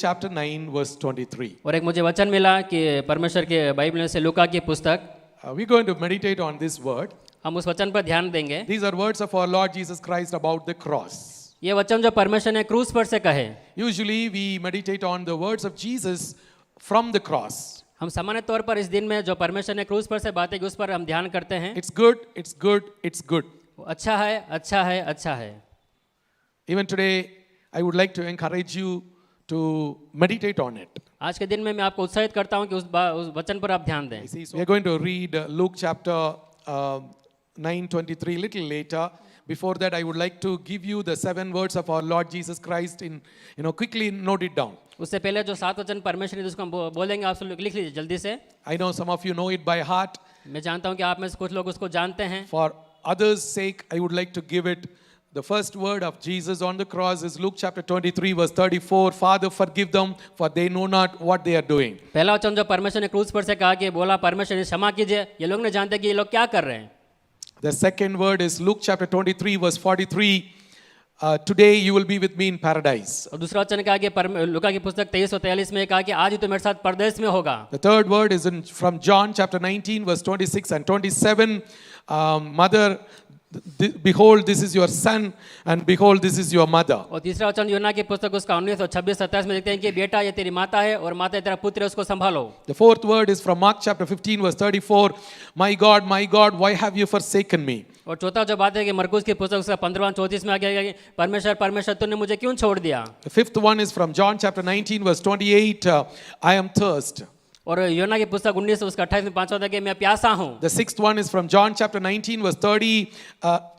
chapter 9 verse 23. और एक मुझे वचन मिला कि परमेश्वर के बाइबल में से लूका की पुस्तक, We're going to meditate on this word. हम उस वचन पर ध्यान देंगे. These are words of our Lord Jesus Christ about the cross. ये वचन जो परमेश्वर ने क्रूस पर से कहे. Usually we meditate on the words of Jesus from the cross. हम सामान्य तौर पर इस दिन में जो परमेश्वर ने क्रूस पर से बातें की उस पर हम ध्यान करते हैं. It's good, it's good, it's good. अच्छा है, अच्छा है, अच्छा है. Even today, I would like to encourage you to meditate on it. आज के दिन में मैं आपको उत्साहित करता हूं कि उस वचन पर आप ध्यान दें. We are going to read Luke chapter 9:23 little later. Before that, I would like to give you the 7 words of our Lord Jesus Christ in, quickly note it down. उससे पहले जो 7 वचन परमेश्वर ने जिसको हम बोलेंगे आप सब लोग लिख लीजिए जल्दी से. I know some of you know it by heart. मैं जानता हूं कि आप में से कुछ लोग उसको जानते हैं. For others' sake, I would like to give it. The first word of Jesus on the cross is Luke chapter 23 verse 34. Father, forgive them, for they know not what they are doing. पहला वचन जो परमेश्वर ने क्रूस पर से कहा कि बोला परमेश्वर ने क्षमा कीजिए, ये लोग नहीं जानते कि ये लोग क्या कर रहे हैं. The second word is Luke chapter 23 verse 43. Today you will be with me in paradise. और दूसरा वचन कहा कि लूका की पुस्तक 23 और 43 में कहा कि आज ही तो मेरे साथ परदेश में होगा. The third word is from John chapter 19 verse 26 and 27. Mother, behold, this is your son, and behold, this is your mother. और तीसरा वचन यूहन्ना की पुस्तक उसका 19 और 26 27 में देखते हैं कि बेटा ये तेरी माता है और माता तेरा पुत्र है, उसको संभालो. The fourth word is from Mark chapter 15 verse 34. My God, why have you forsaken me? और चौथा जो बात है कि मरकुस की पुस्तक उसका 15 34 में आ गया कि परमेश्वर तूने मुझे क्यों छोड़ दिया. The fifth one is from John chapter 19 verse 28. I am thirst. और यूहन्ना की पुस्तक 19 उसका 28 में 5वां था कि मैं प्यासा हूं. The sixth one is from John chapter 19 verse 30.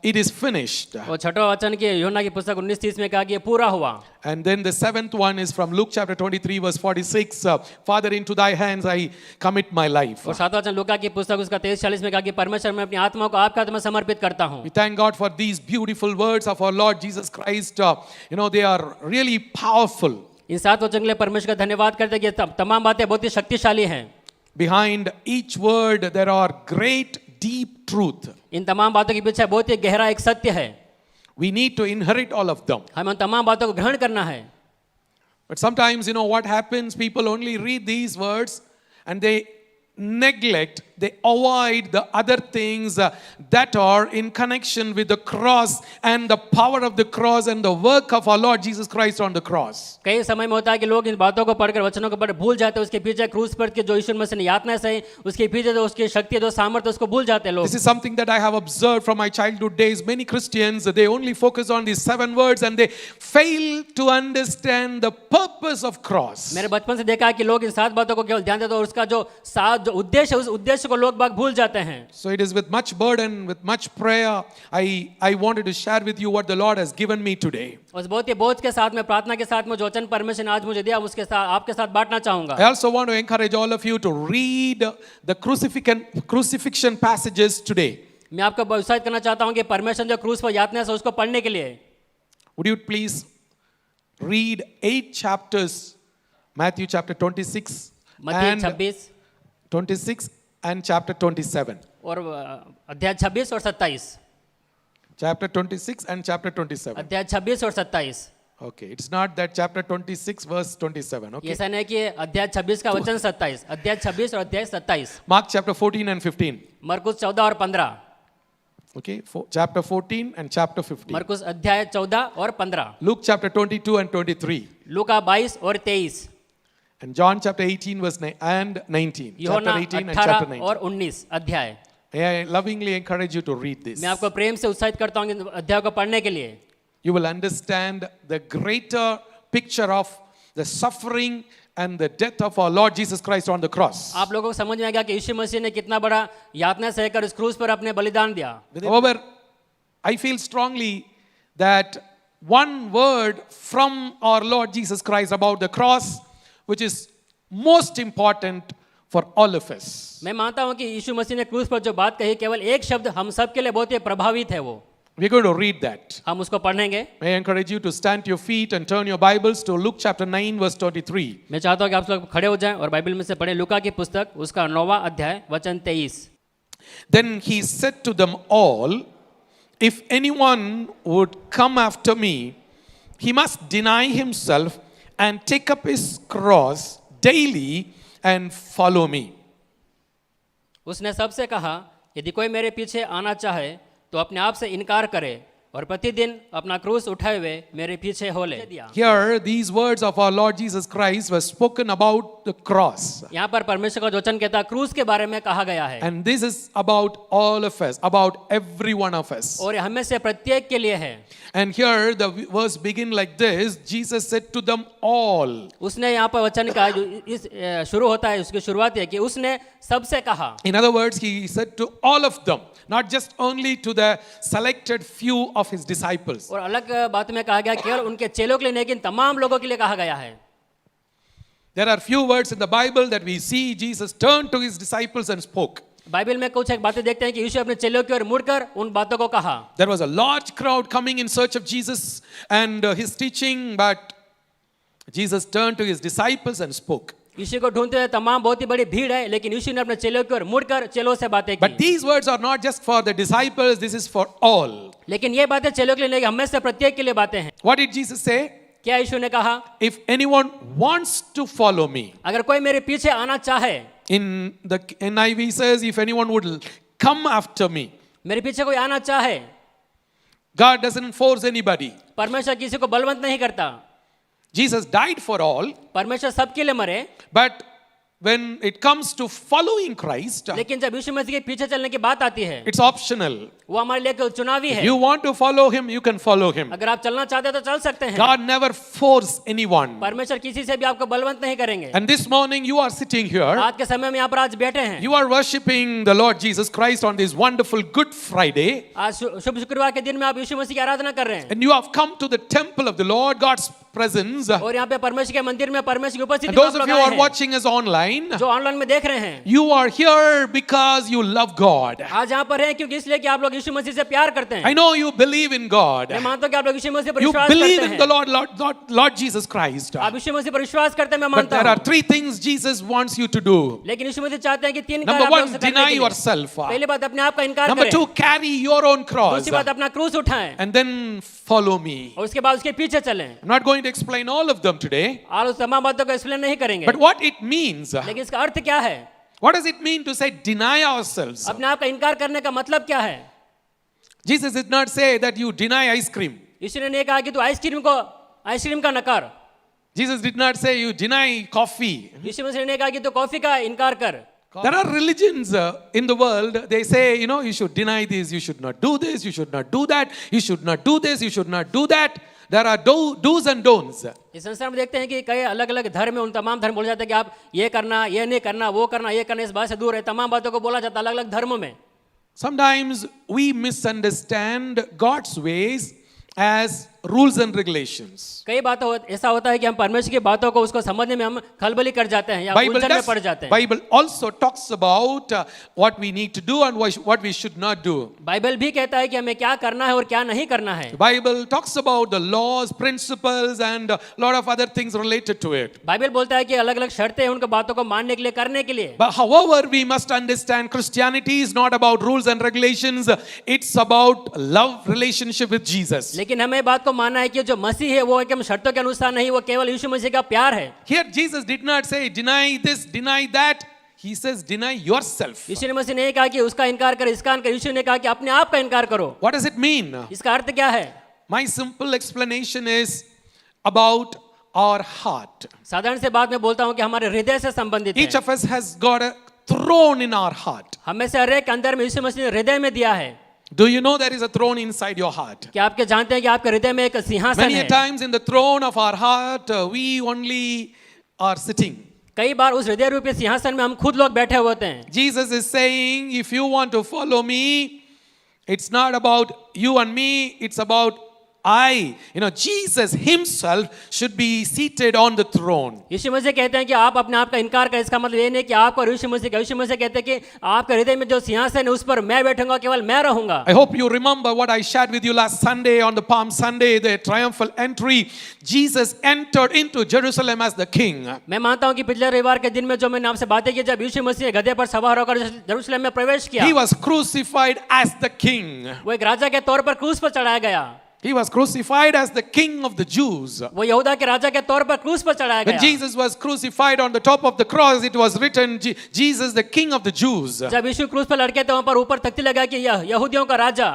It is finished. और छठवां वचन कि यूहन्ना की पुस्तक 19:30 में कहा कि ये पूरा हुआ. And then the seventh one is from Luke chapter 23 verse 46. Father, into thy hands I commit my life. और सातवां वचन लूका की पुस्तक उसका 23:40 में कहा कि परमेश्वर मैं अपनी आत्मा को आपके हाथ में समर्पित करता हूं. We thank God for these beautiful words of our Lord Jesus Christ. They are really powerful. इन 7 वचन के लिए परमेश्वर का धन्यवाद करते हैं कि तमाम बातें बहुत ही शक्तिशाली हैं. Behind each word there are great deep truth. इन तमाम बातों के पीछे बहुत ही गहरा एक सत्य है. We need to inherit all of them. हमें उन तमाम बातों को ग्रहण करना है. But sometimes what happens, people only read these words and they neglect, they avoid the other things that are in connection with the cross and the power of the cross and the work of our Lord Jesus Christ on the cross. कई समय में होता है कि लोग इन बातों को पढ़कर वचनों को पढ़ भूल जाते हैं, उसके पीछे क्रूस पर के जो यीशु मसीह ने यातनाएं सही, उसके पीछे जो उसकी शक्ति जो सामर्थ्य उसको भूल जाते हैं लोग. This is something that I have observed from my childhood days. Many Christians, they only focus on these 7 words and they fail to understand the purpose of cross. मैंने बचपन से देखा है कि लोग इन 7 बातों को केवल ध्यान देते हैं और उसका जो उद्देश्य है उस उद्देश्य को लोग बाग भूल जाते हैं. So it is with much burden, with much prayer, I wanted to share with you what the Lord has given me today. उस बहुत ही बोझ के साथ में प्रार्थना के साथ में जो वचन परमेश्वर ने आज मुझे दिया उसके साथ आपके साथ बांटना चाहूंगा. I also want to encourage all of you to read the crucifixion passages today. मैं आपको उत्साहित करना चाहता हूं कि परमेश्वर जो क्रूस पर यातनाएं है उसको पढ़ने के लिए. Would you please read 8 chapters, Matthew chapter 26 मत्ती 26 and chapter 27. और अध्याय 26 और 27. Chapter 26 and chapter 27. अध्याय 26 और 27. Okay, it's not that chapter 26 verse 27. Okay. ऐसा नहीं कि अध्याय 26 का वचन 27. अध्याय 26 और अध्याय 27. Mark chapter 14 and 15. मरकुस 14 और 15. Okay, chapter 14 and chapter 15. मरकुस अध्याय 14 और 15. Luke chapter 22 and 23. लूका 22 और 23. And John chapter 18 verse 9 and 19. यूहन्ना Chapter 18 and chapter 18 19. और 19 अध्याय. I lovingly encourage you to read this. मैं आपको प्रेम से उत्साहित करता हूं कि अध्याय को पढ़ने के लिए. You will understand the greater picture of the suffering and the death of our Lord Jesus Christ on the cross. आप लोगों को समझ में आएगा कि यीशु मसीह ने कितना बड़ा यातना सहकर इस क्रूस पर अपने बलिदान दिया. However, I feel strongly that one word from our Lord Jesus Christ about the cross, which is most important for all of us. मैं मानता हूं कि यीशु मसीह ने क्रूस पर जो बात कही केवल एक शब्द हम सब के लिए बहुत ही प्रभावित है वो. We're going to read that. हम उसको पढ़ेंगे. May I encourage you to stand to your feet and turn your Bibles to Luke chapter 9 verse 23. मैं चाहता हूं कि आप लोग खड़े हो जाएं और बाइबल में से पढ़ें लूका की पुस्तक उसका 9वां अध्याय वचन 23. Then he said to them all, if anyone would come after me, he must deny himself and take up his cross daily and follow me. उसने सबसे कहा, यदि कोई मेरे पीछे आना चाहे तो अपने आप से इनकार करे और प्रतिदिन अपना क्रूस उठाए हुए मेरे पीछे हो ले। Here, these words of our Lord Jesus Christ were spoken about the cross. यहाँ पर परमेश्वर का वचन कहता है क्रूस के बारे में कहा गया है, And this is about all of us, about every one of us. और हमें से प्रत्येक के लिए है। And here the verse begin like this, Jesus said to them all. उसने यहाँ पर वचन का जो इस शुरू होता है, उसकी शुरुआत है कि उसने सबसे कहा। In other words, he said to all of them, not just only to the selected few of his disciples. और अलग बात में कहा गया केवल उनके चेलों के लिए, लेकिन तमाम लोगों के लिए कहा गया है। There are few words in the Bible that we see Jesus turned to his disciples and spoke. Bible में कुछ एक बातें देखते हैं कि यीशु अपने चेलों की ओर मुड़कर उन बातों को कहा। There was a large crowd coming in search of Jesus and his teaching, but Jesus turned to his disciples and spoke. यीशु को ढूंढते हुए तमाम बहुत ही बड़ी भीड़ है, लेकिन यीशु ने अपने चेलों की ओर मुड़कर चेलों से बातें की। But these words are not just for the disciples, this is for all. लेकिन ये बातें चेलों के लिए नहीं, हमें से प्रत्येक के लिए बातें हैं। What did Jesus say? क्या यीशु ने कहा? If anyone wants to follow me, अगर कोई मेरे पीछे आना चाहे, in the NIV says, if anyone would come after me. मेरे पीछे कोई आना चाहे, God doesn't force anybody. परमेश्वर किसी को बलवंत नहीं करता। Jesus died for all, परमेश्वर सबके लिए मरे, but when it comes to following Christ, लेकिन जब यीशु मसीह के पीछे चलने की बात आती है, it's optional. वो हमारे लिए एक चुनावी है। You want to follow him, you can follow him. अगर आप चलना चाहते हैं तो चल सकते हैं। God never force anyone. परमेश्वर किसी से भी आपको बलवंत नहीं करेंगे। And this morning you are sitting here, आज के समय में यहाँ पर आज बैठे हैं, you are worshiping the Lord Jesus Christ on this wonderful Good Friday, आज शुभ शुक्रवार के दिन में आप यीशु मसीह की आराधना कर रहे हैं, and you have come to the temple of the Lord, God's presence. और यहाँ पे परमेश्वर के मंदिर में परमेश्वर की उपस्थिति And में those आप of लोग you आए who are हैं, watching us online, जो ऑनलाइन में देख रहे हैं, you are here because you love God. आज यहाँ पर हैं क्योंकि इसलिए कि आप लोग यीशु मसीह से प्यार करते हैं। I know you believe in God. मैं मानता हूँ कि आप लोग यीशु मसीह पर You विश्वास believe करते in the हैं। Lord Jesus Christ. आप यीशु मसीह पर विश्वास करते हैं, मैं But मानता there are हूँ। three things Jesus wants you to do. लेकिन यीशु मसीह चाहते हैं कि तीन Number कार्य आप one, लोग से करने deny के लिए। yourself. पहली बात अपने आप का इनकार Number करें, two, carry your own cross. दूसरी बात अपना क्रूस उठाएं, And then follow me. और उसके बाद उसके पीछे चलें। I'm not going to explain all of them today. और उस तमाम बातों को एक्सप्लेन नहीं करेंगे, But what it means, लेकिन इसका अर्थ क्या है? what does it mean to say deny ourselves? अपने आप का इनकार करने का मतलब क्या है? Jesus did not say that you deny ice cream. यीशु ने नहीं कहा कि तू आइसक्रीम का नकार। Jesus did not say you deny coffee. यीशु मसीह ने कहा कि तू कॉफी का इनकार कर। There are religions in the world, they say, you should deny this, you should not do this, you should not do that, you should not do this, you should not do that. There are do's and don'ts. इस संसार में देखते हैं कि कई अलग अलग धर्म में उन तमाम धर्म बोला जाता है कि आप ये करना, ये नहीं करना, वो करना, ये करना, इस बात से दूर है। तमाम बातों को बोला जाता है अलग अलग धर्मों में। Sometimes we misunderstand God's ways as rules and regulations. कई बात ऐसा होता है कि हम परमेश्वर की बातों को उसको समझने में हम खलबली कर जाते हैं या उलझन में पड़ जाते हैं। Bible also talks about what we need to do and what we should not do. Bible भी कहता है कि हमें क्या करना है और क्या नहीं करना है। The Bible talks about the laws, principles and a lot of other things related to it. Bible बोलता है कि अलग अलग शर्तें हैं उनको बातों को मानने के लिए, करने के लिए। But however, we must understand Christianity is not about rules and regulations. It's about love relationship with Jesus. लेकिन हमें बात को मानना है कि जो मसीह है वो एकदम शर्तों के अनुसार नहीं, वो केवल यीशु मसीह का प्यार है। Here Jesus did not say deny this, deny that. He says deny yourself. यीशु मसीह ने कहा कि उसका इनकार कर, इसका इनकार। यीशु ने कहा कि अपने आप का इनकार करो। What does it mean? इसका अर्थ क्या है? My simple explanation is about our heart. साधारण से बात में बोलता हूँ कि हमारे हृदय से संबंधित Each है। of us has got a throne in our heart. हमें से हर एक अंदर में यीशु मसीह ने हृदय में दिया है। Do you know there is a throne inside your heart? क्या आपके जानते हैं कि आपके हृदय में एक सिंहासन Many a है? times in the throne of our heart, we only are sitting. कई बार उस हृदय रूपी सिंहासन में हम खुद लोग बैठे होते हैं। Jesus is saying, if you want to follow me, it's not about you and me, it's about I. Jesus himself should be seated on the throne. यीशु मसीह कहते हैं कि आप अपने आप का इनकार करें। इसका मतलब ये नहीं कि आपको यीशु मसीह का। यीशु मसीह कहते हैं कि आपके हृदय में जो सिंहासन है उस पर मैं बैठूंगा, केवल मैं रहूंगा। I hope you remember what I shared with you last Sunday on the Palm Sunday, the triumphal entry. Jesus entered into Jerusalem as the king. मैं मानता हूं कि पिछले रविवार के दिन में जो मैंने आपसे बातें की, जब यीशु मसीह गधे पर सवार होकर यरूशलेम में प्रवेश किया, He was crucified as the king. वो एक राजा के तौर पर क्रूस पर चढ़ाया गया। He was crucified as the king of the Jews. वो यहूदा के राजा के तौर पर क्रूस पर चढ़ाया When गया। Jesus was crucified on the top of the cross, it was written, Jesus, the king of the Jews. जब यीशु क्रूस पर लटके तो वहां पर ऊपर तख्ती लगा कि यह यहूदियों का राजा।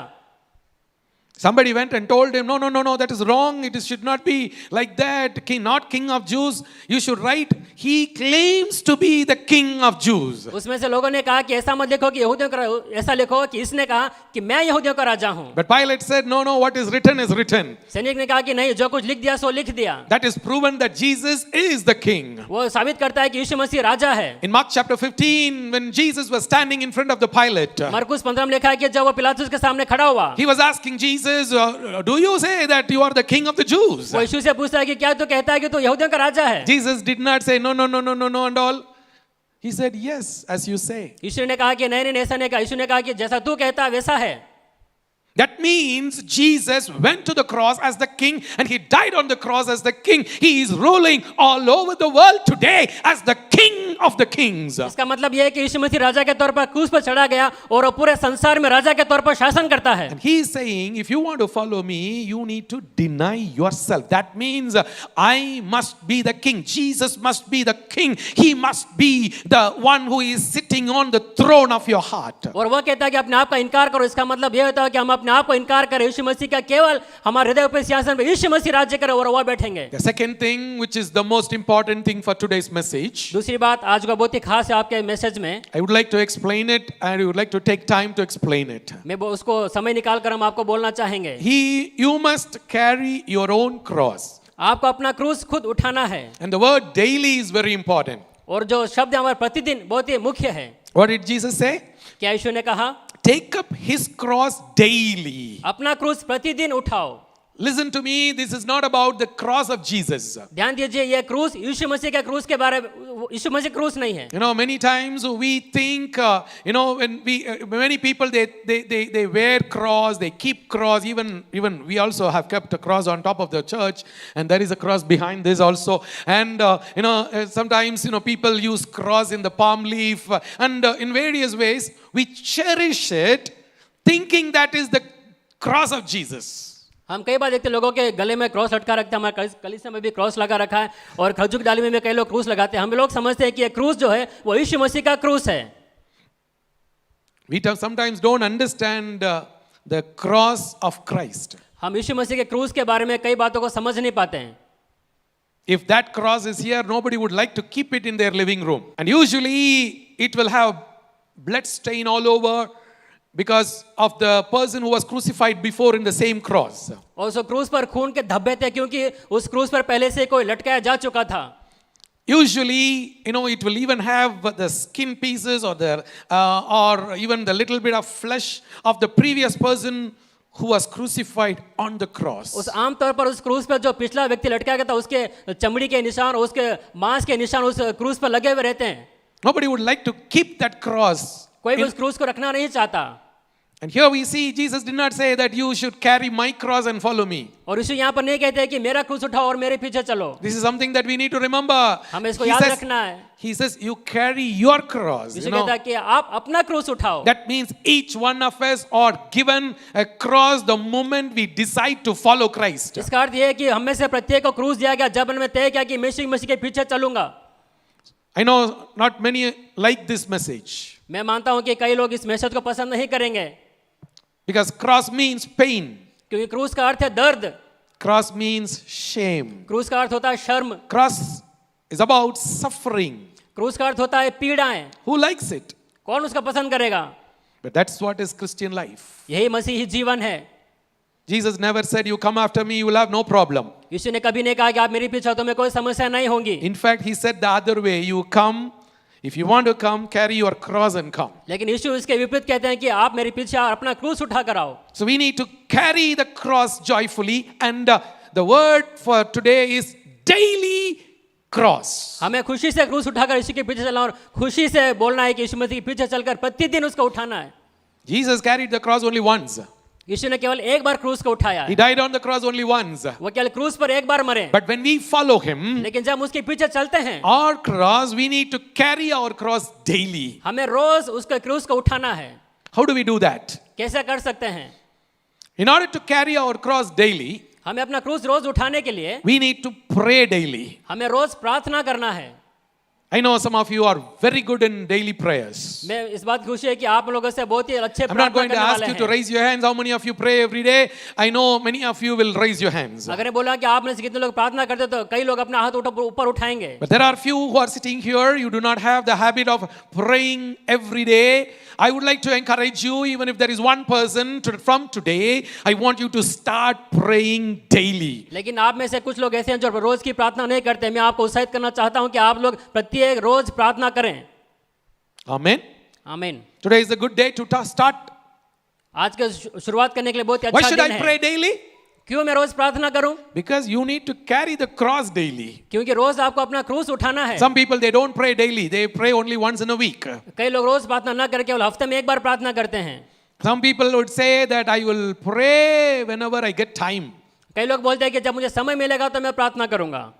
Somebody went and told him, no, that is wrong. It should not be like that. Not king of Jews. You should write, he claims to be the king of Jews. उसमें से लोगों ने कहा कि ऐसा मत लिखो कि यहूदियों का, ऐसा लिखो कि इसने कहा कि मैं यहूदियों का राजा हूं। But Pilate said, no, what is written is written. सैनिक ने कहा कि नहीं, जो कुछ लिख दिया सो लिख दिया। That is proven that Jesus is the king. वो साबित करता है कि यीशु मसीह राजा है। In Mark chapter 15, when Jesus was standing in front of the Pilate, मरकुस 15 में लिखा है कि जब वो पिलातुस के सामने खड़ा हुआ, he was asking Jesus, do you say that you are the king of the Jews? वो यीशु से पूछता है कि क्या तू कहता है कि तू यहूदियों का राजा है? Jesus did not say no and all. He said yes, as you say. यीशु ने कहा कि नहीं, ऐसा नहीं कहा। यीशु ने कहा कि जैसा तू कहता है वैसा है। That means Jesus went to the cross as the king and he died on the cross as the king. He is ruling all over the world today as the king of the kings. इसका मतलब यह है कि यीशु मसीह राजा के तौर पर क्रूस पर चढ़ा गया और वो पूरे संसार में राजा के तौर पर शासन करता है। And he is saying, if you want to follow me, you need to deny yourself. That means I must be the king. Jesus must be the king. He must be the one who is sitting on the throne of your heart. और वह कहता है कि अपने आप का इनकार करो। इसका मतलब यह होता है कि हम अपने आप को इनकार करें, यीशु मसीह का केवल हमारे हृदय पर सिंहासन पर यीशु मसीह राज्य करे और वह बैठेंगे। The second thing, which is the most important thing for today's message, दूसरी बात आज का बहुत ही खास है आपके मैसेज में। I would like to explain it and I would like to take time to explain it. मैं उसको समय निकाल कर हम आपको बोलना चाहेंगे। You must carry your own cross. आपको अपना क्रूस खुद उठाना है। And the word daily is very important. और जो शब्द हमारे प्रतिदिन बहुत ही मुख्य है। What did Jesus say? क्या यीशु ने कहा? Take up his cross daily. अपना क्रूस प्रतिदिन उठाओ। Listen to me, this is not about the cross of Jesus. ध्यान दीजिए, यह क्रूस यीशु मसीह के क्रूस के बारे में, यीशु मसीह क्रूस नहीं है। You know, many times we think, when many people they wear cross, they keep cross. Even we also have kept a cross on top of the church, and there is a cross behind this also. And sometimes people use cross in the palm leaf, and in various ways we cherish it, thinking that is the cross of Jesus. हम कई बार देखते हैं लोगों के गले में cross लटका रखते हैं। हमारे कलीसिया में भी क्रॉस लगा रखा है और खजूर डाली में भी कई लोग क्रूस लगाते हैं। हम लोग समझते हैं कि ये क्रूस जो है वो यीशु मसीह का क्रूस है। We sometimes don't understand the cross of Christ. हम यीशु मसीह के क्रूस के बारे में कई बातों को समझ नहीं पाते हैं। If that cross is here, nobody would like to keep it in their living room. And usually it will have blood stain all over because of the person who was crucified before in the same cross. और उस क्रूस पर खून के धब्बे थे क्योंकि उस क्रूस पर पहले से कोई लटकाया जा चुका था। Usually, it will even have the skin pieces or even the little bit of flesh of the previous person who was crucified on the cross. उस आम तौर पर उस क्रूस पर जो पिछला व्यक्ति लटकाया गया था उसके चमड़ी के निशान और उसके मांस के निशान उस क्रूस पर लगे हुए रहते हैं। Nobody would like to keep that cross. कोई भी उस क्रूस को रखना नहीं चाहता। And here we see Jesus did not say that you should carry my cross and follow me. और यीशु यहाँ पर नहीं कहते कि मेरा क्रूस उठाओ और मेरे पीछे चलो। This is something that we need to remember. हमें इसको याद रखना है। He says you carry your cross. यीशु कहता है कि आप अपना क्रूस उठाओ। That means each one of us are given a cross the moment we decide to follow Christ. इसका अर्थ ये है कि हम में से प्रत्येक को क्रूस दिया गया जब मैंने तय किया कि मैं मसीह के पीछे चलूंगा। I know not many like this message. मैं मानता हूं कि कई लोग इस मैसेज को पसंद नहीं करेंगे। Because cross means pain. क्योंकि क्रूस का अर्थ है दर्द। Cross means shame. क्रूस का अर्थ होता है शर्म। Cross is about suffering. क्रूस का अर्थ होता है पीड़ाएं। Who likes it? कौन उसका पसंद करेगा? But that's what is Christian life. यही मसीही जीवन है। Jesus never said, you come after me, you will have no problem. यीशु ने कभी नहीं कहा कि आप मेरे पीछे तो में कोई समस्या नहीं होगी। In fact, he said the other way, you come, if you want to come, carry your cross and come. लेकिन यीशु इसके विपरीत कहते हैं कि आप मेरे पीछे अपना क्रूस उठा कर आओ। So we need to carry the cross joyfully, and the word for today is daily cross. हमें खुशी से क्रूस उठाकर यीशु के पीछे चलना और खुशी से बोलना है कि यीशु मसीह के पीछे चलकर प्रतिदिन उसको उठाना है। Jesus carried the cross only once. यीशु ने केवल एक बार क्रूस को उठाया। He died on the cross only once. वो केवल क्रूस पर एक बार मरे। But when we follow him, लेकिन जब उसके पीछे चलते हैं, our cross, we need to carry our cross daily. हमें रोज उसके क्रूस को उठाना है। How do we do that? कैसे कर सकते हैं? In order to carry our cross daily, हमें अपना क्रूस रोज उठाने के लिए we need to pray daily. हमें रोज प्रार्थना करना है। I know some of you are very good in daily prayers. मैं इस बात की खुशी है कि आप लोगों से बहुत ही अच्छे I'm not प्रार्थना going to करने ask वाले you to हैं। raise your hands. How many of you pray every day? I know many of you will raise your hands. अगर मैं बोला कि आप में से कितने लोग प्रार्थना करते तो कई लोग अपना हाथ ऊपर उठाएंगे। But there are few who are sitting here. You do not have the habit of praying every day. I would like to encourage you, even if there is one person from today, I want you to start praying daily. लेकिन आप में से कुछ लोग ऐसे हैं जो रोज की प्रार्थना नहीं करते। मैं आपको उत्साहित करना चाहता हूं कि आप लोग प्रत्येक रोज प्रार्थना करें। Amen. आमीन। Today is a good day to start. आज के शुरुआत करने के लिए बहुत ही Why अच्छा should दिन I है। pray daily? क्यों मैं रोज प्रार्थना करूं? Because you need to carry the cross daily. क्योंकि रोज आपको अपना क्रूस उठाना है। Some people, they don't pray daily. They pray only once in a week. कई लोग रोज प्रार्थना न करके केवल हफ्ते में एक बार प्रार्थना करते हैं। Some people would say that I will pray whenever I get time. कई लोग बोलते हैं कि जब मुझे समय मिलेगा तो मैं प्रार्थना करूंगा।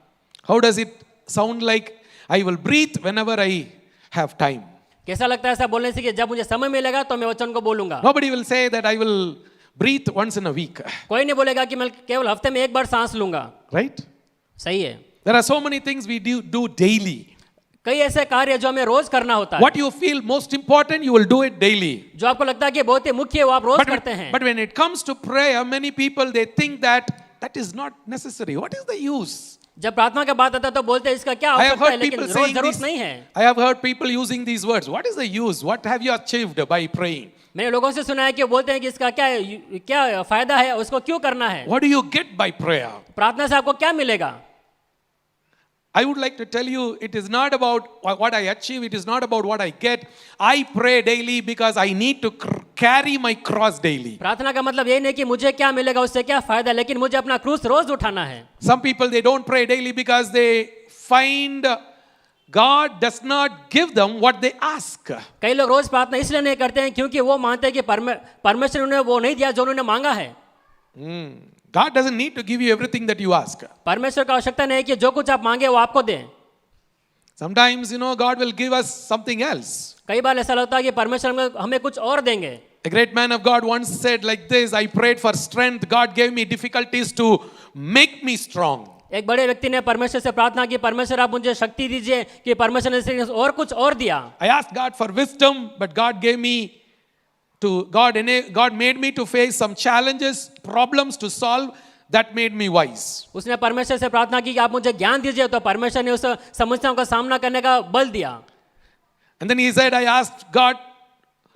How does it sound like? I will breathe whenever I have time. कैसा लगता है ऐसा बोलने से कि जब मुझे समय मिलेगा तो मैं वचन को बोलूंगा। Nobody will say that I will breathe once in a week. कोई नहीं बोलेगा कि मैं केवल हफ्ते में एक बार सांस लूंगा। Right? सही है। There are so many things we do daily. कई ऐसे कार्य जो हमें रोज करना होता है। What you feel most important, you will do it daily. जो आपको लगता है कि बहुत ही मुख्य है वो आप रोज करते हैं। But when it comes to prayer, many people, they think that is not necessary. What is the use? जब प्रार्थना की बात आता है तो बोलते हैं इसका क्या I have आवश्यकता है, heard लेकिन people रोज saying जरूरत this. नहीं है। I have heard people using these words. What is the use? What have you achieved by praying? मैंने लोगों से सुना है कि वो बोलते हैं कि इसका क्या फायदा है, उसको क्यों करना है। What do you get by prayer? प्रार्थना से आपको क्या मिलेगा? I would like to tell you, it is not about what I achieve, it is not about what I get. I pray daily because I need to carry my cross daily. प्रार्थना का मतलब ये नहीं कि मुझे क्या मिलेगा, उससे क्या फायदा, लेकिन मुझे अपना क्रूस रोज उठाना है। Some people, they don't pray daily because they find God does not give them what they ask. कई लोग रोज प्रार्थना इसलिए नहीं करते हैं क्योंकि वो मानते हैं कि परमेश्वर ने उन्हें वो नहीं दिया जो उन्होंने मांगा है। God doesn't need to give you everything that you ask. परमेश्वर का आवश्यकता नहीं है कि जो कुछ आप मांगे वो आपको दें। Sometimes, God will give us something else. कई बार ऐसा लगता है कि परमेश्वर हमें कुछ और देंगे। A great man of God once said like this, I prayed for strength, God gave me difficulties to make me strong. एक बड़े व्यक्ति ने परमेश्वर से प्रार्थना की, परमेश्वर आप मुझे शक्ति दीजिए, कि परमेश्वर ने और कुछ और दिया। I asked God for wisdom, but God made me to face some challenges, problems to solve. That made me wise. उसने परमेश्वर से प्रार्थना की कि आप मुझे ज्ञान दीजिए, तो परमेश्वर ने उस समस्याओं का सामना करने का बल दिया। And then he said, I asked God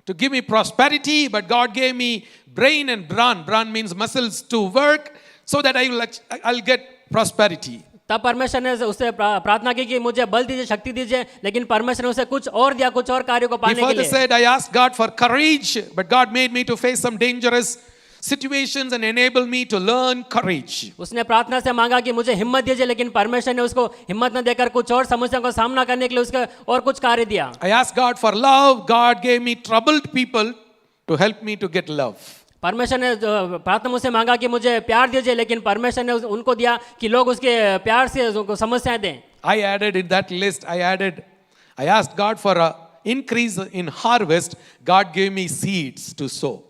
to give me prosperity, but God gave me brain and brawn. Brawn means muscles to work, so that I'll get prosperity. तब परमेश्वर ने उससे प्रार्थना की कि मुझे बल दीजिए, शक्ति दीजिए, लेकिन परमेश्वर ने उसे कुछ और दिया, कुछ और कार्यों को पाने के लिए। He further said, I asked God for courage, but God made me to face some dangerous situations and enable me to learn courage. उसने प्रार्थना से मांगा कि मुझे हिम्मत दीजिए, लेकिन परमेश्वर ने उसको हिम्मत न देकर कुछ और समस्याओं का सामना करने के लिए उसका और कुछ कार्य दिया। I asked God for love. God gave me troubled people to help me to get love. परमेश्वर ने प्रार्थना मुझसे मांगा कि मुझे प्यार दीजिए, लेकिन परमेश्वर ने उनको दिया कि लोग उसके प्यार से उनको समस्याएं दें। I added in that list, I asked God for an increase in harvest. God gave me seeds to sow.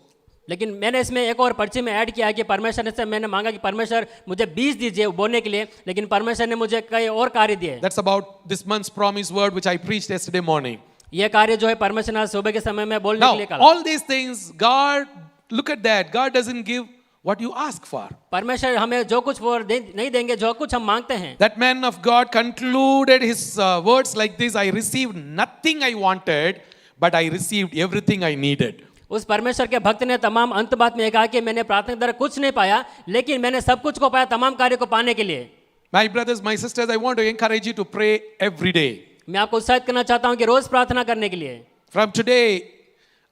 लेकिन मैंने इसमें एक और पर्ची में ऐड किया कि परमेश्वर से मैंने मांगा कि परमेश्वर मुझे बीज दीजिए बोने के लिए, लेकिन परमेश्वर ने मुझे कई और कार्य दिए। That's about this month's promise word which I preached yesterday morning. ये कार्य जो है परमेश्वर ने सुबह के समय में बोलने के लिए Now, कहा। all these things, God, look at that. God doesn't give what you ask for. परमेश्वर हमें जो कुछ वो नहीं देंगे जो कुछ हम मांगते हैं। That man of God concluded his words like this, I received nothing I wanted, but I received everything I needed. उस परमेश्वर के भक्त ने तमाम अंत बात में कहा कि मैंने प्रार्थना के द्वारा कुछ नहीं पाया, लेकिन मैंने सब कुछ को पाया तमाम कार्य को पाने के लिए। My brothers, my sisters, I want to encourage you to pray every day. मैं आपको उत्साहित करना चाहता हूं कि रोज प्रार्थना करने के लिए। From today,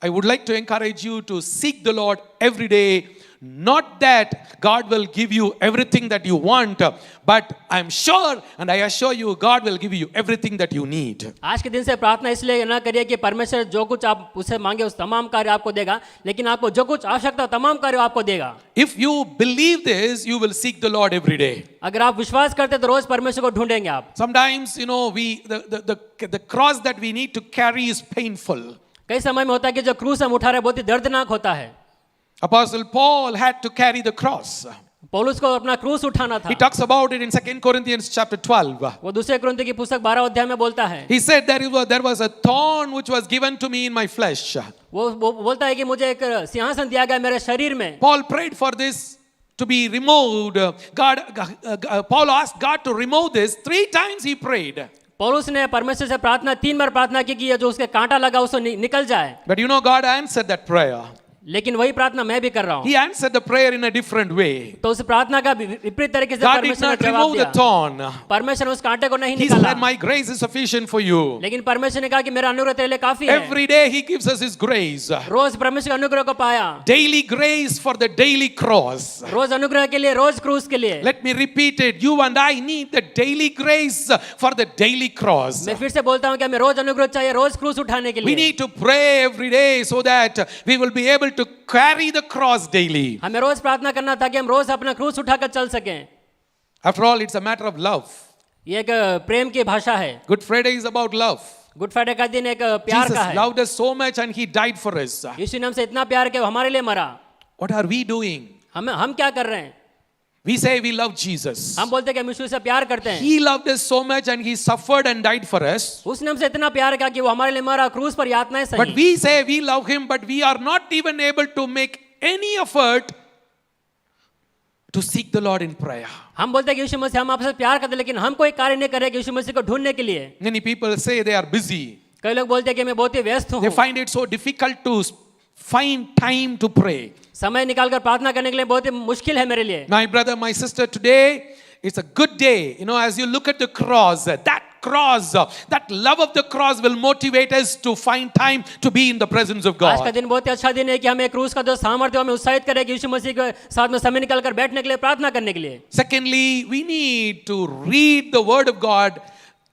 I would like to encourage you to seek the Lord every day. Not that God will give you everything that you want, but I'm sure and I assure you, God will give you everything that you need. आज के दिन से प्रार्थना इसलिए ना करिए कि परमेश्वर जो कुछ आप उसे मांगे उस तमाम कार्य आपको देगा, लेकिन आपको जो कुछ आवश्यकता तमाम कार्य आपको देगा। If you believe this, you will seek the Lord every day. अगर आप विश्वास करते तो रोज परमेश्वर को ढूंढेंगे आप। Sometimes, the cross that we need to carry is painful. कई समय में होता है कि जो क्रूस हम उठा रहे हैं बहुत ही दर्दनाक होता है। Apostle Paul had to carry the cross. पौलुस को अपना क्रूस उठाना था। He talks about it in 2 Corinthians chapter 12. वो दूसरे कुरिन्थियों की पुस्तक 12 अध्याय में बोलता है। He said there was a thorn which was given to me in my flesh. वो बोलता है कि मुझे एक सिंहासन दिया गया मेरे शरीर में। Paul prayed for this to be removed. Paul asked God to remove this. 3 times he prayed. पौलुस ने परमेश्वर से प्रार्थना 3 बार प्रार्थना की कि जो उसके कांटा लगा उसको निकल जाए। But you know, God answered that prayer. लेकिन वही प्रार्थना मैं भी कर रहा हूँ। He answered the prayer in a different way. तो उस प्रार्थना का विपरीत तरीके से God did परमेश्वर ने not जवाब remove the दिया। thorn. परमेश्वर ने उस कांटे को नहीं He निकाला। said, my grace is sufficient for you. लेकिन परमेश्वर ने कहा कि मेरा अनुग्रह तेरे लिए काफी है। Every day he gives us his grace. रोज परमेश्वर के अनुग्रह को पाया। Daily grace for the daily cross. रोज अनुग्रह के लिए, रोज क्रूस के लिए। Let me repeat it. You and I need the daily grace for the daily cross. मैं फिर से बोलता हूँ कि हमें रोज अनुग्रह चाहिए, रोज क्रूस उठाने के We लिए। need to pray every day so that we will be able to carry the cross daily. हमें रोज प्रार्थना करना ताकि हम रोज अपना क्रूस उठाकर चल सकें। After all, it's a matter of love. ये एक प्रेम की भाषा है। Good Friday is about love. Good Friday का दिन एक प्यार Jesus का है। loved us so much and he died for us. यीशु ने हमसे इतना प्यार किया वो हमारे लिए मरा। What are we doing? हम क्या कर रहे हैं? We say we love Jesus. हम बोलते हैं कि हम यीशु से प्यार करते हैं। He loved us so much and he suffered and died for us. उसने हमसे इतना प्यार किया कि वो हमारे लिए मरा, क्रूस पर यातनाएं सही। But we say we love him, but we are not even able to make any effort to seek the Lord in prayer. हम बोलते हैं कि यीशु मसीह हम आपसे प्यार करते हैं, लेकिन हम कोई कार्य नहीं कर रहे कि यीशु मसीह को ढूंढने के लिए। Many people say they are busy. कई लोग बोलते हैं कि मैं बहुत ही व्यस्त They हूँ। find it so difficult to find time to pray. समय निकालकर प्रार्थना करने के लिए बहुत ही मुश्किल है मेरे लिए। My brother, my sister, today it's a good day. You know, as you look at the cross, that love of the cross will motivate us to find time to be in the presence of आज का God. दिन बहुत ही अच्छा दिन है कि हमें क्रूस का जो सामर्थ्य हमें उत्साहित करे कि यीशु मसीह के साथ में समय निकालकर बैठने के लिए, प्रार्थना करने के लिए। Secondly, we need to read the word of God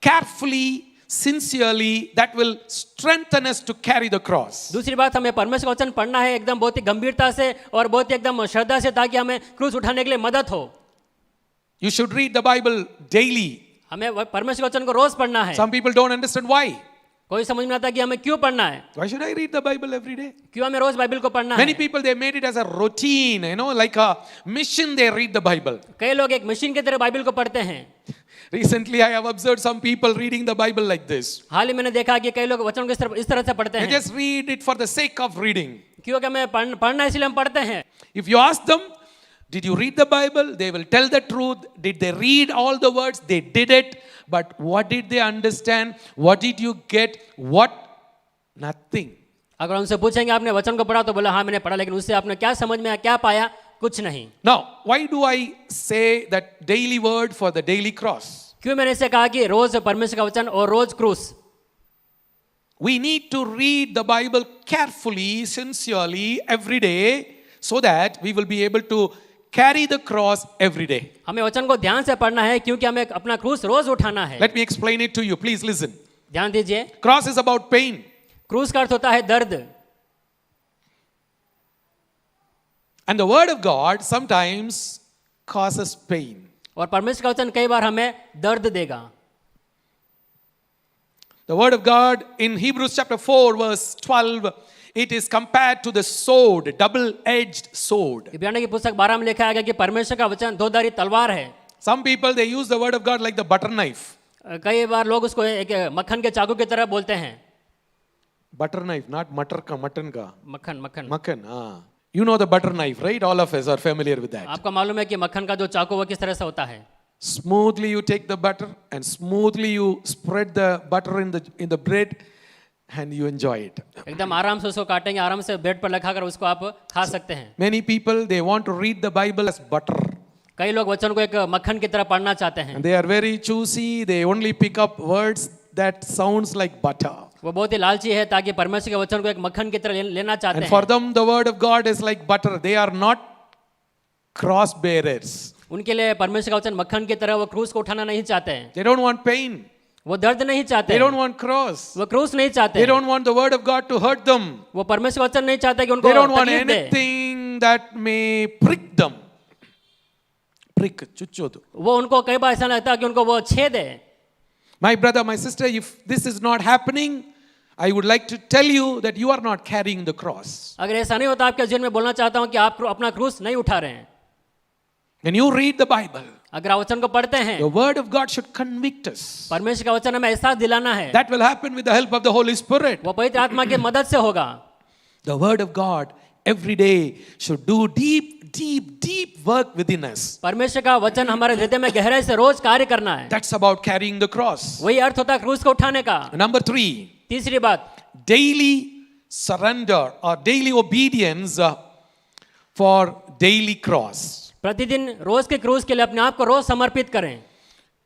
carefully, sincerely. That will strengthen us to carry the cross. दूसरी बात, हमें परमेश्वर का वचन पढ़ना है एकदम बहुत ही गंभीरता से और बहुत ही एकदम श्रद्धा से, ताकि हमें क्रूस उठाने के लिए मदद हो। You should read the Bible daily. हमें परमेश्वर के वचन को रोज पढ़ना है। Some people don't understand why. कोई समझ में आता कि हमें क्यों पढ़ना है, Why should I read the Bible every day? क्यों हमें रोज बाइबल को पढ़ना Many है। people, they made it as a routine, like a mission, they read the Bible. कई लोग एक मशीन की तरह बाइबल को पढ़ते हैं। Recently, I have observed some people reading the Bible like this. हाल ही मैंने देखा कि कई लोग वचन को इस तरह से पढ़ते They हैं, just read it for the sake of reading. क्योंकि हमें पढ़ना इसलिए हम पढ़ते हैं। If you ask them, did you read the Bible? They will tell the truth. Did they read all the words? They did it. But what did they understand? What did you get? What? Nothing. अगर उनसे पूछेंगे आपने वचन को पढ़ा, तो बोला हाँ मैंने पढ़ा, लेकिन उससे आपने क्या समझ में आया, क्या पाया? कुछ नहीं। Now, why do I say that daily word for the daily cross? क्यों मैंने इसे कहा कि रोज परमेश्वर का वचन और रोज क्रूस? We need to read the Bible carefully, sincerely, every day, so that we will be able to carry the cross every day. हमें वचन को ध्यान से पढ़ना है, क्योंकि हमें अपना क्रूस रोज उठाना है। Let me explain it to you. Please listen. ध्यान दीजिए, Cross is about pain. क्रूस का अर्थ होता है दर्द। And the word of God sometimes causes pain. और परमेश्वर का वचन कई बार हमें दर्द देगा। The word of God in Hebrews chapter 4 verse 12, it is compared to the sword, double-edged sword. इब्रानियों की पुस्तक 12 में लिखा है कि परमेश्वर का वचन दो-धारी तलवार है। Some people, they use the word of God like the butter knife. कई बार लोग उसको एक मक्खन के चाकू की तरह बोलते हैं। Butter knife, not mutton ka. मक्खन। Mukhan. You know the butter knife, right? All of us are familiar with that. आपको मालूम है कि मक्खन का जो चाकू वो किस तरह से होता है? Smoothly you take the butter and smoothly you spread the butter in the bread and you enjoy it. एकदम आराम से उसको काटेंगे, आराम से ब्रेड पर लगाकर उसको आप खा सकते हैं। Many people, they want to read the Bible as butter. कई लोग वचन को एक मक्खन की तरह पढ़ना चाहते हैं। And they are very choosy. They only pick up words that sounds like butter. वो बहुत ही लालची है, ताकि परमेश्वर के वचन को एक मक्खन की तरह लेना चाहते And हैं। for them, the word of God is like butter. They are not cross bearers. उनके लिए परमेश्वर का वचन मक्खन की तरह, वो क्रूस को उठाना नहीं चाहते हैं। They don't want pain. वो दर्द नहीं चाहते They don't हैं। want cross. वो क्रूस नहीं चाहते They हैं। don't want the word of God to hurt them. वो परमेश्वर का वचन नहीं चाहते कि उनको They don't want तकलीफ दे। anything that may prick them. Prick, chuchodu. वो उनको कई बार ऐसा लगता है कि उनको वो छेद है। My brother, my sister, if this is not happening, I would like to tell you that you are not carrying the cross. अगर ऐसा नहीं होता आपके जीवन में बोलना चाहता हूं कि आप अपना क्रूस नहीं उठा रहे हैं। When you read the Bible, अगर आप वचन को पढ़ते हैं, the word of God should convict us. परमेश्वर का वचन हमें एहसास दिलाना है। That will happen with the help of the Holy Spirit. वो पवित्र आत्मा की मदद से होगा। The word of God every day should do deep work within us. परमेश्वर का वचन हमारे हृदय में गहराई से रोज कार्य करना है। That's about carrying the cross. वही अर्थ होता है क्रूस को उठाने का। Number 3, तीसरी बात, daily surrender or daily obedience for daily cross. प्रतिदिन रोज के क्रूस के लिए अपने आप को रोज समर्पित करें।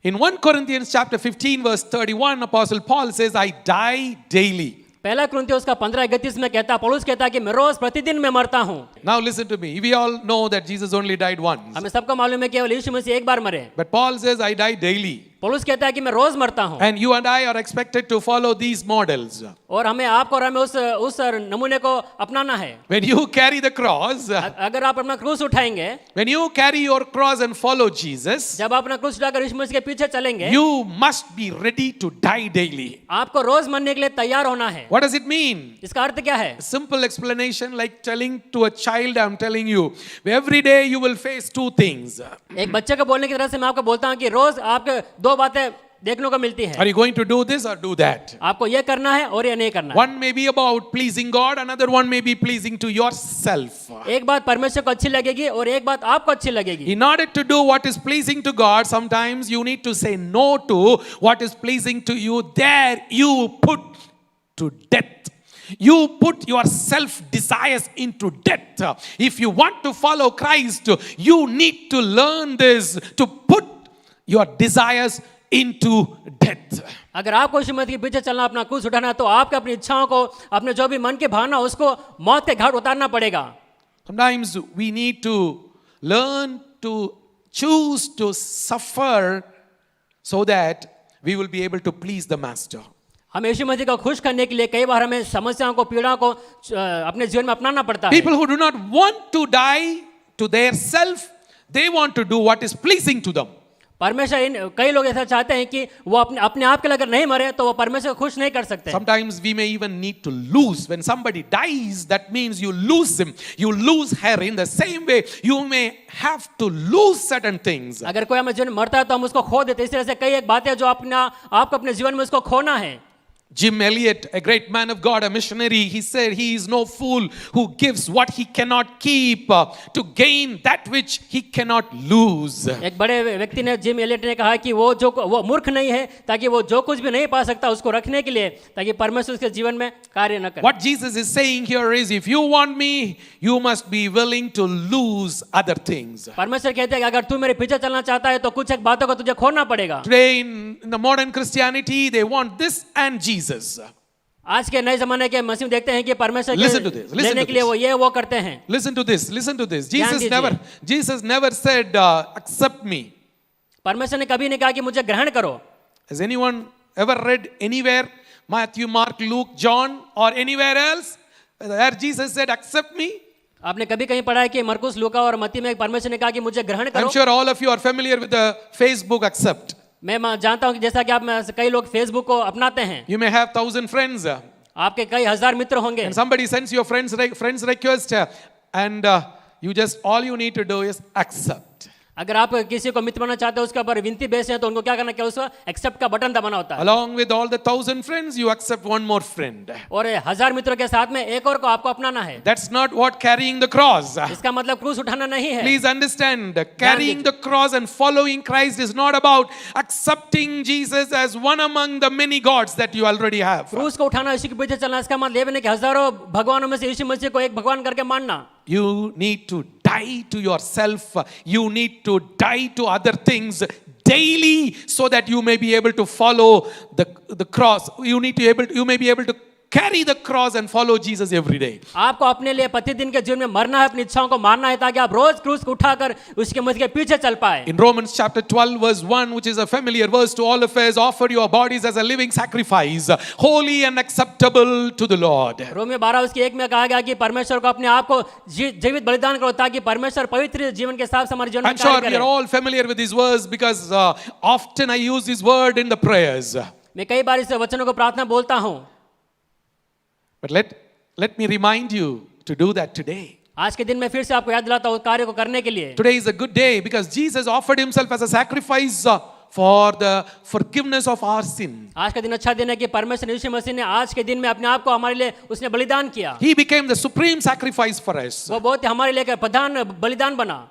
In 1 Corinthians chapter 15 verse 31, Apostle Paul says, I die daily. पहला कुरिन्थियों उसका 15:31 में कहता, पौलुस कहता है कि मैं रोज प्रतिदिन में मरता हूं। Now listen to me. We all know that Jesus only died once. हमें सबको मालूम है केवल यीशु मसीह एक बार मरे। But Paul says, I die daily. पौलुस कहता है कि मैं रोज मरता हूं। And you and I are expected to follow these models. और हमें आपको और हमें उस नमूने को अपनाना है। When you carry the cross, अगर आप अपना क्रूस उठाएंगे, when you carry your cross and follow Jesus, जब आप अपना क्रूस उठाकर यीशु मसीह के पीछे चलेंगे, you must be ready to die daily. आपको रोज मरने के लिए तैयार होना है। What does it mean? इसका अर्थ क्या है? Simple explanation, like telling to a child, I'm telling you, every day you will face two things. एक बच्चे को बोलने की तरह से मैं आपको बोलता हूं कि रोज आपके दो बातें देखने को मिलती है। Are you going to do this or do that? आपको ये करना है और ये नहीं करना है। One may be about pleasing God, another one may be pleasing to yourself. एक बात परमेश्वर को अच्छी लगेगी और एक बात आपको अच्छी लगेगी। In order to do what is pleasing to God, sometimes you need to say no to what is pleasing to you. There you put to death. You put your self desires into death. If you want to follow Christ, you need to learn this, to put your desires into death. अगर आपको यीशु मसीह के पीछे चलना, अपना क्रूस उठाना, तो आपको अपनी इच्छाओं को, अपने जो भी मन के भावना, उसको मौत के घाट उतारना पड़ेगा। Sometimes we need to learn to choose to suffer so that we will be able to please the Master. हमें यीशु मसीह को खुश करने के लिए कई बार हमें समस्याओं को, पीड़ाओं को अपने जीवन में अपनाना पड़ता है। People who do not want to die to their self, they want to do what is pleasing to them. परमेश्वर कई लोग ऐसा चाहते हैं कि वो अपने आप के लिए अगर नहीं मरे तो वो परमेश्वर को खुश नहीं कर सकते। Sometimes we may even need to lose. When somebody dies, that means you lose him, you lose her. In the same way, you may have to lose certain things. अगर कोई हमें जीवन में मरता है तो हम उसको खो देते हैं। इस तरह से कई एक बातें जो आपको अपने जीवन में उसको खोना है। Jim Elliot, a great man of God, a missionary, he said he is no fool who gives what he cannot keep to gain that which he cannot lose. एक बड़े व्यक्ति ने, जिम एलियट ने कहा कि वो मूर्ख नहीं है ताकि वो जो कुछ भी नहीं पा सकता उसको रखने के लिए, ताकि परमेश्वर उसके जीवन में कार्य न करे। What Jesus is saying here is, if you want me, you must be willing to lose other things. परमेश्वर कहते हैं कि अगर तू मेरे पीछे चलना चाहता है तो कुछ एक बातों को तुझे खोना पड़ेगा। Today in the modern Christianity, they want this and Jesus. आज के नए जमाने के मसीह देखते हैं कि परमेश्वर के लेने के लिए वो ये वो करते हैं। Listen to this. Jesus never said accept me. परमेश्वर ने कभी नहीं कहा कि मुझे ग्रहण करो। Has anyone ever read anywhere Matthew, Mark, Luke, John or anywhere else where Jesus said accept me? आपने कभी कहीं पढ़ा है कि मरकुस, लूका और मत्ती में परमेश्वर ने कहा कि मुझे ग्रहण करो? I'm sure all of you are familiar with the Facebook accept. मैं जानता हूं कि जैसा कि आप में कई लोग फेसबुक को अपनाते हैं। You may have 1,000 friends. आपके कई हजार मित्र होंगे। And somebody sends you a friends request and all you need to do is accept. अगर आप किसी को मित्र बनाना चाहते हो, उसके ऊपर विनती भेजते हैं, तो उनको क्या करना है, उसको एक्सेप्ट का बटन दबाना होता है। Along with all the 1,000 friends, you accept one more friend. और 1000 मित्रों के साथ में एक और को आपको अपनाना है। That's not what carrying the cross. इसका मतलब क्रूस उठाना नहीं है। Please understand, carrying the cross and following Christ is not about accepting Jesus as one among the many gods that you already have. क्रूस को उठाना, यीशु के पीछे चलना, इसका मतलब ये नहीं कि हजारों भगवानों में से यीशु मसीह को एक भगवान करके मानना। You need to die to yourself. You need to die to other things daily so that you may be able to follow the cross. You may be able to carry the cross and follow Jesus every day. आपको अपने लिए प्रतिदिन के जीवन में मरना है, अपनी इच्छाओं को मारना है, ताकि आप रोज क्रूस को उठाकर उसके मसीह के पीछे चल पाए। In Romans chapter 12 verse 1, which is a familiar verse to all of us, offer your bodies as a living sacrifice, holy and acceptable to the Lord. Romeo 12:1 में कहा गया कि परमेश्वर को अपने आप को जीवित बलिदान करो, ताकि परमेश्वर पवित्र जीवन के साथ हमारे जीवन में I'm sure कार्य we are करे। all familiar with this verse because often I use this word in the prayers. मैं कई बार इस वचनों को प्रार्थना बोलता हूँ। But let me remind you to do that today. आज के दिन में फिर से आपको याद दिलाता हूँ कार्य को करने के लिए। Today is a good day because Jesus offered himself as a sacrifice for the forgiveness of our sin. आज का दिन अच्छा दिन है कि परमेश्वर यीशु मसीह ने आज के दिन में अपने आप को हमारे लिए उसने बलिदान किया। He became the supreme sacrifice for us. वो बहुत हमारे लिए एक प्रधान बलिदान बना।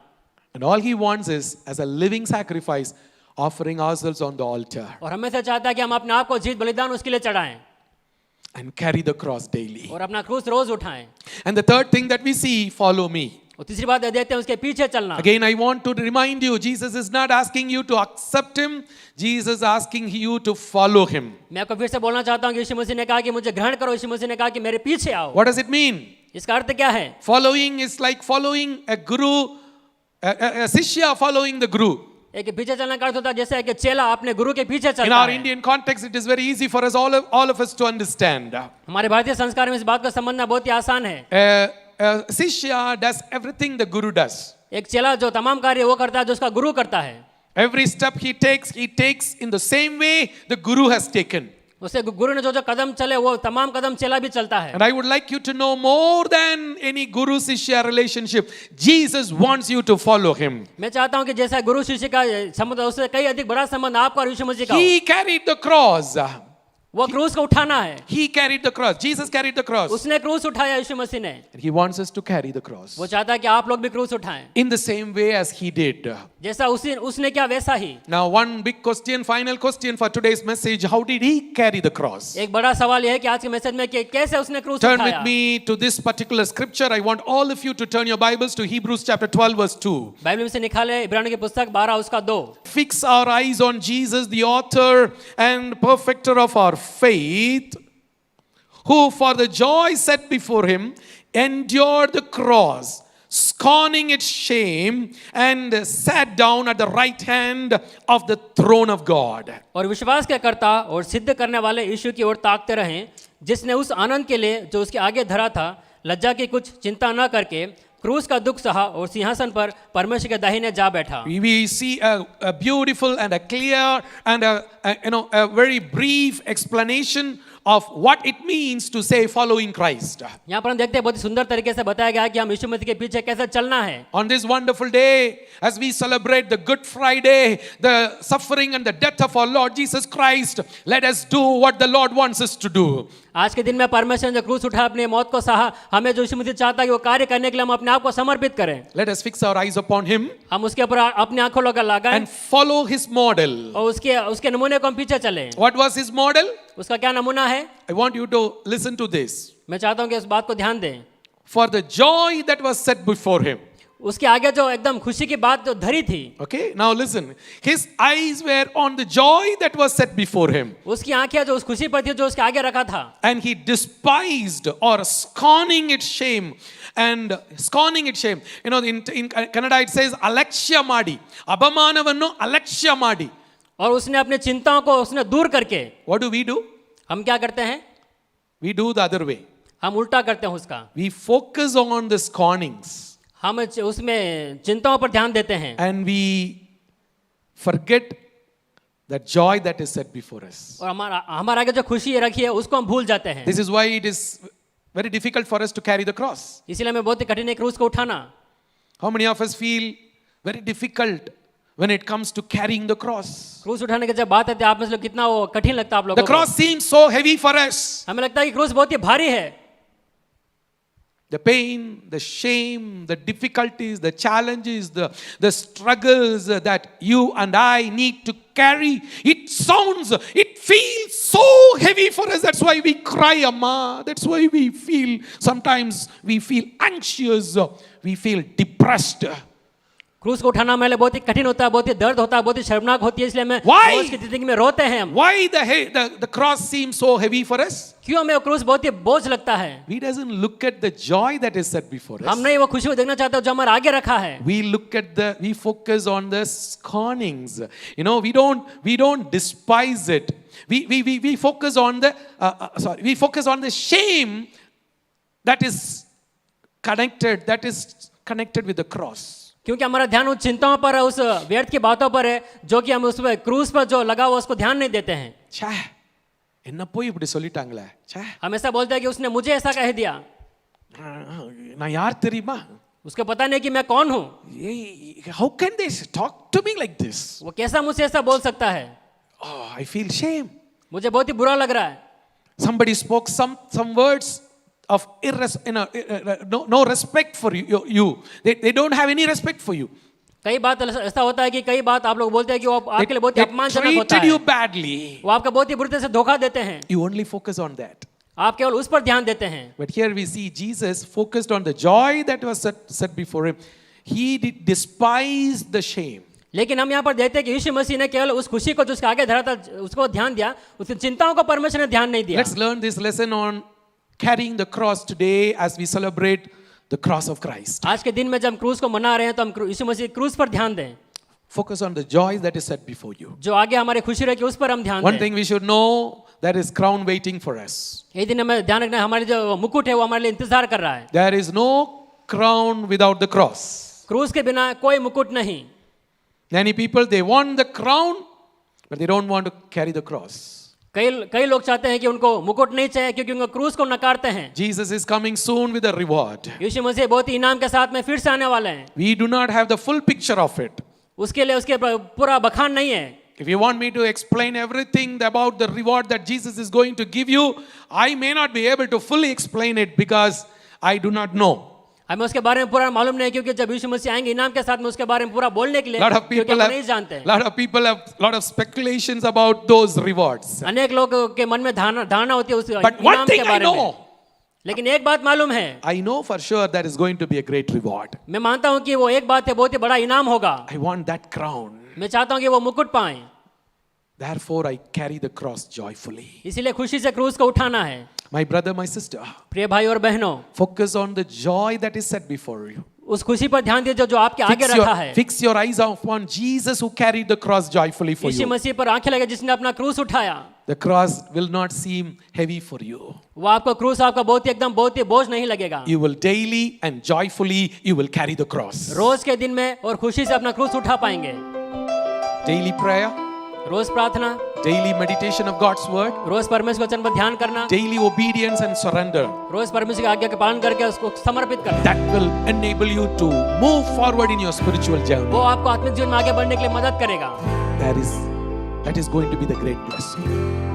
And all he wants is, as a living sacrifice, offering ourselves on the altar और हमें से चाहता है कि हम अपने आप को जीवित बलिदान उसके लिए चढ़ाएं and carry the cross daily. और अपना क्रूस रोज उठाएं। And the third thing that we see, follow me. और तीसरी बात देखते हैं उसके पीछे चलना। Again, I want to remind you, Jesus is not asking you to accept him. Jesus is asking you to follow him. मैं आपको फिर से बोलना चाहता हूँ कि यीशु मसीह ने कहा कि मुझे ग्रहण करो। यीशु मसीह ने कहा कि मेरे पीछे आओ। What does it mean? इसका अर्थ क्या है? Following is like following a guru, a shishya following the guru. एक पीछे चलने का अर्थ होता है जैसे कि चेला अपने गुरु के पीछे In चलता our है। Indian context, it is very easy for us, all of us, to understand. हमारे भारतीय संस्कार में इस बात को समझना बहुत ही आसान है। A shishya does everything the guru does. एक चेला जो तमाम कार्य वो करता है जो उसका गुरु करता है। Every step he takes in the same way the guru has taken. उसे गुरु ने जो कदम चले वो तमाम कदम चेला भी चलता है। And I would like you to know, more than any guru shishya relationship, Jesus wants you to follow him. मैं चाहता हूं कि जैसा गुरु शिष्य का संबंध है उससे कई अधिक बड़ा संबंध आपका और यीशु मसीह का हो। He carried the cross. वो क्रूस को उठाना है। He carried the cross. Jesus carried the cross. उसने क्रूस उठाया यीशु मसीह ने। And he wants us to carry the cross वो चाहता है कि आप लोग भी क्रूस उठाएं in the same way as he did. जैसा उसने क्या वैसा ही। Now, one big question, final question for today's message: how did he carry the cross? एक बड़ा सवाल यह है कि आज के मैसेज में कि कैसे उसने क्रूस Turn उठाया। with me to this particular scripture. I want all of you to turn your Bibles to Hebrews chapter 12 verse 2. Bible में से निकाले इब्रानियों की पुस्तक 12 उसका 2। Fix our eyes on Jesus, the author and perfecter of our faith, who for the joy set before him endured the cross, scorning its shame, and sat down at the right hand of the throne of God. और विश्वास के कर्ता और सिद्ध करने वाले यीशु की ओर ताकते रहें, जिसने उस आनंद के लिए जो उसके आगे धरा था लज्जा की कुछ चिंता न करके क्रूस का दुख सहा और सिंहासन पर परमेश्वर के दाहिने जा बैठा। We see a beautiful and a clear and a very brief explanation of what it means to say following Christ. यहाँ पर हम देखते हैं बहुत ही सुंदर तरीके से बताया गया है कि हम यीशु मसीह के पीछे कैसे चलना है। On this wonderful day, as we celebrate the Good Friday, the suffering and the death of our Lord Jesus Christ, let us do what the Lord wants us to do. आज के दिन में परमेश्वर ने जो क्रूस उठा अपनी मौत को सहा, हमें जो यीशु मसीह चाहता है कि वो कार्य करने के लिए हम अपने आप को समर्पित करें। Let us fix our eyes upon him हम उसके ऊपर अपनी आंखों लगाएं and follow his model. और उसके नमूने को हम पीछे चलें। What was his model? उसका क्या नमूना है? I want you to listen to this. मैं चाहता हूँ कि इस बात को ध्यान दें। For the joy that was set before him. उसके आगे जो एकदम खुशी की बात जो धरी थी। Okay, now listen. His eyes were on the joy that was set before him. उसकी आंखें जो उस खुशी पर थी जो उसके आगे रखा था। And he despised or scorning its shame. And scorning its shame. You know, in Kannada it says alakshya madi. Abamanavannu alakshya madi. और उसने अपनी चिंताओं को उसने दूर करके What do? हम क्या करते हैं? We do the other way. हम उल्टा करते हैं उसका। We focus on the scornings. हम उसमें चिंताओं पर ध्यान देते हैं And we forget that joy that is set before us. और हमारा आगे जो खुशी रखी है उसको हम भूल जाते हैं। This is why it is very difficult for us to carry the cross. इसीलिए हमें बहुत ही कठिन है क्रूस को उठाना। How many of us feel very difficult when it comes to carrying the cross? क्रूस उठाने की जब बात है तो आप में से लोग कितना वो कठिन लगता है आप लोगों The को। cross seems so heavy for us. हमें लगता है कि क्रूस बहुत ही भारी है। The pain, the shame, the difficulties, the challenges, the struggles that you and I need to carry, it feels so heavy for us. That's why we cry, Amma. That's why sometimes we feel anxious, we feel depressed. क्रूस को उठाना हमारे लिए बहुत ही कठिन होता है, बहुत ही दर्द होता है, बहुत ही शर्मनाक होती है, इसलिए हमें Why? रोज की जिंदगी में रोते हैं हम। Why the cross seems so heavy for us? क्यों हमें वो क्रूस बहुत ही बोझ लगता है? We doesn't look at the joy that is set before us. हम नहीं वो खुशी को देखना चाहते जो हमारे आगे रखा है। We focus on the scornings. You know, we don't despise it. We focus on the shame that is connected with the cross. क्योंकि हमारा ध्यान उन चिंताओं पर है, उस व्यर्थ की बातों पर है जो कि हम उस पर क्रूस पर जो लगा हुआ उसको ध्यान नहीं देते हैं। என்ன போய் இப்படி சொல்லிட்டாங்களே, ச்சே, हमेशा बोलते हैं कि उसने मुझे ऐसा कह दिया, நான் யார் தெரியுமா? उसको पता नहीं कि मैं कौन हूँ, How can they talk to me like this? वो कैसा मुझसे ऐसा बोल सकता है, Oh, I feel shame. मुझे बहुत ही बुरा लग रहा है. Somebody spoke some words of no respect for you. They don't have any respect for you. कई बात ऐसा होता है कि कई बात आप लोग बोलते हैं कि वो आपके लिए बहुत ही They अपमानजनक होता treated है, you badly. वो आपका बहुत ही बुरी तरह से धोखा देते हैं, You only focus on that. आप केवल उस पर ध्यान देते हैं. But here we see Jesus focused on the joy that was set before him. He despised the shame. लेकिन हम यहाँ पर देखते हैं कि यीशु मसीह ने केवल उस खुशी को जो उसके आगे धरा था उसको ध्यान दिया, उसकी चिंताओं को परमेश्वर ने ध्यान नहीं दिया. Let's learn this lesson on carrying the cross today as we celebrate the cross of Christ. आज के दिन में जब हम क्रूस को मना रहे हैं तो हम यीशु मसीह क्रूस पर ध्यान दें. Focus on the joy that is set before you. जो आगे हमारी खुशी रहे कि उस पर हम ध्यान One दें. thing we should know, there is crown waiting for us. ये दिन हमें ध्यान रखना है, हमारे जो मुकुट है वो हमारे लिए इंतजार कर रहा है. There is no crown without the cross. क्रूस के बिना कोई मुकुट नहीं. Many people, they want the crown, but they don't want to carry the cross. कई लोग चाहते हैं कि उनको मुकुट नहीं चाहिए क्योंकि उनको क्रूस को नकारते हैं. Jesus is coming soon with a reward. यीशु मसीह बहुत ही इनाम के साथ में फिर से आने वाले हैं. We do not have the full picture of it. उसके लिए उसके पूरा बखान नहीं है. If you want me to explain everything about the reward that Jesus is going to give you, I may not be able to fully explain it because I do not know. हमें उसके बारे में पूरा मालूम नहीं क्योंकि जब यीशु मसीह आएंगे इनाम के साथ में उसके बारे में पूरा बोलने के लिए क्योंकि हम नहीं जानते हैं. Lot of people have lot of speculations about those rewards. अनेक लोगों के मन में धारणा होती है उस But one इनाम thing के I बारे में. know, लेकिन एक बात मालूम है, I know for sure there is going to be a great reward. मैं मानता हूँ कि वो एक बात है, बहुत ही बड़ा इनाम होगा. I want that crown. मैं चाहता हूँ कि वो मुकुट पाएं. Therefore, I carry the cross joyfully. इसीलिए खुशी से क्रूस को उठाना है. My brother, my sister, प्रिय भाई और बहनों, focus on the joy that is set before you. उस खुशी पर ध्यान दीजिए जो आपके आगे रखा है. Fix your eyes upon Jesus who carried the cross joyfully for Yeshu you. मसीह पर आंखें लगे जिसने अपना क्रूस उठाया. The cross will not seem heavy for you. वो आपको क्रूस आपका बहुत ही बोझ नहीं लगेगा. You will daily and joyfully you will carry the cross. रोज के दिन में और खुशी से अपना क्रूस उठा पाएंगे. Daily prayer, रोज प्रार्थना, daily meditation of God's word, रोज परमेश्वर के वचन पर ध्यान करना, daily obedience and surrender. रोज परमेश्वर की आज्ञा का पालन करके उसको समर्पित करना. That will enable you to move forward in your spiritual journey. वो आपको आत्मिक जीवन में आगे बढ़ने के लिए मदद करेगा. That is going to be the great blessing.